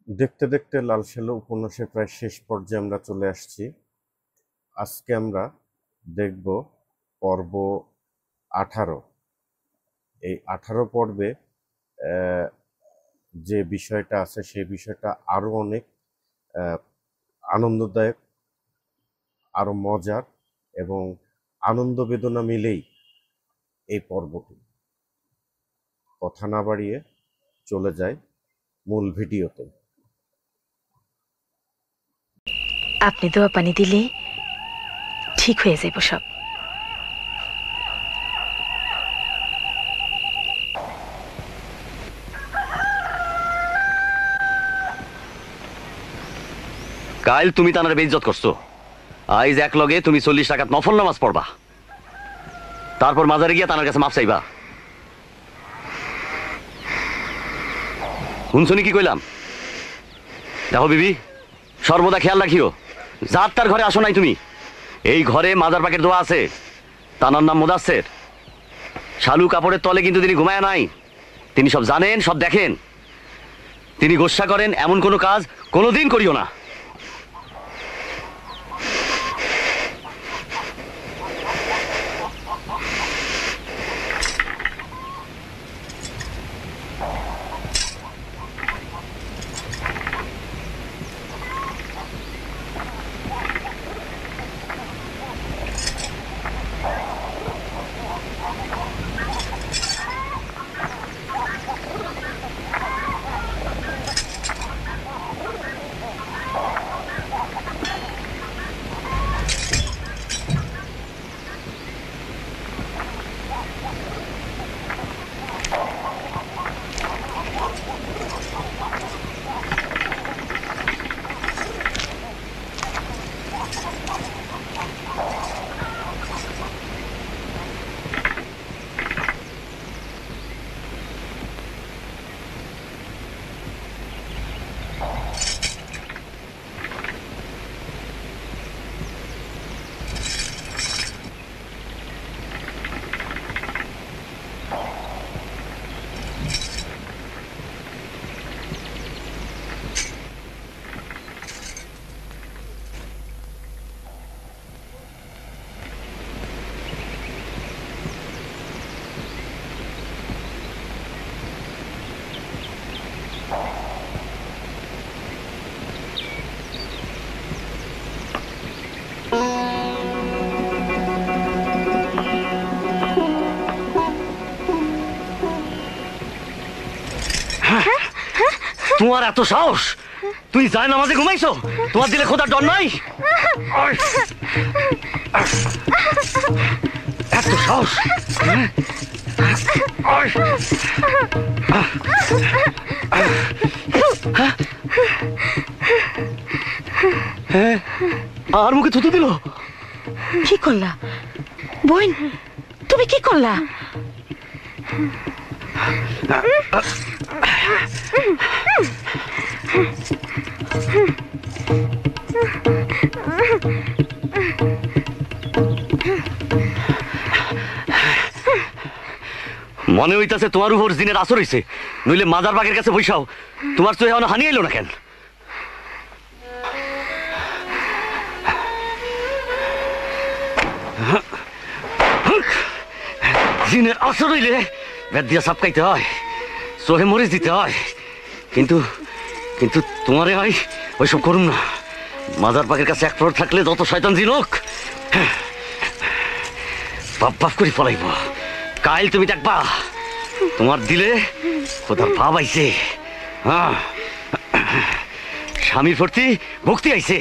দেখতে দেখতে লাল সালু উপন্যাসের প্রায় শেষ পর্যায়ে আমরা চলে আসছি। আজকে আমরা দেখব পর্ব 18। এই 18 পর্বে আহ, যে বিষয়টা আছে সেই বিষয়টা আরো অনেক আহ, আনন্দদায়ক, আরো মজার এবং আনন্দ বেদনা মিলেই এই পর্বটি। কথা না বাড়িয়ে চলে যায় মূল ভিডিওতে। আপনি দোয়া পানি দিলেই ঠিক হয়ে যাইব সব। কাল তুমি তানার বেইজ্জত করছো। আইজ এক লগে তুমি 40 টাকাত নফল নামাজ পড়বা, তারপর মাজারে গিয়া তানার কাছে মাপ চাইবা। শুনছনি কি কইলাম? দেখো বিবি, সর্বদা খেয়াল রাখিও, যার তার ঘরে আসো নাই তুমি। এই ঘরে মাজার পাকের দোয়া আছে। তানার নাম মুদাসসির। শালু কাপড়ের তলে কিন্তু তিনি ঘুমায় নাই। তিনি সব জানেন, সব দেখেন। তিনি গোসা করেন এমন কোনো কাজ কোনোদিন করিও না। তোমার এত সাহস? তুই যায় নামাজে ঘুমাইছো? তোমার দিলে খোদার ডর নাই? এত সাহস? আর মুখে থুতু দিল। কি করলা বোন? তুমি কি করলা? মনে হইতাছে তোমার উপর জিনের আসর হইছে, নইলে মাজার বাগের কাছে বৈশাও। তোমার চোখে এখনো হানি এলো না কেন? জিনের আসর হইলে বেদ দিয়া সাপকাইতে হয়, চোখে মরিচ দিতে হয়। কিন্তু কিন্তু তোমারে হয় ওইসব করুন না। মাজার পাকের কাছে এক ফ্লোর থাকলে যত শয়তান জিন হোক বাপ বাপ করে ফলাইব। কাল তুমি দেখবা তোমার দিলে কোথাও ভাব আইছে। হ্যাঁ, স্বামীর প্রতি ভক্তি আইছে।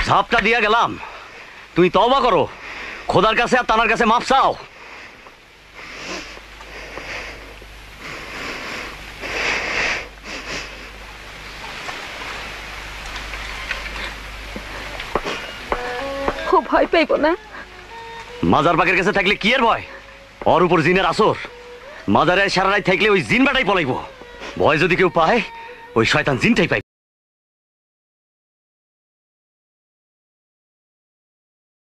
ঝাপটা দিয়া গেলাম, তুমি তওবা করো, খোদার কাছে আর তানার কাছে মাপ চাও। ও ভয় পাইব না? মাজার পাকের কাছে থাকলে কি এর ভয়? ওর উপর জিনের আসর। মাজারে সারা রাত থাকলে ওই জিন বেটাই পলাইব। ভয় যদি কেউ পায়, ওই শয়তান জিনটাই পাইব।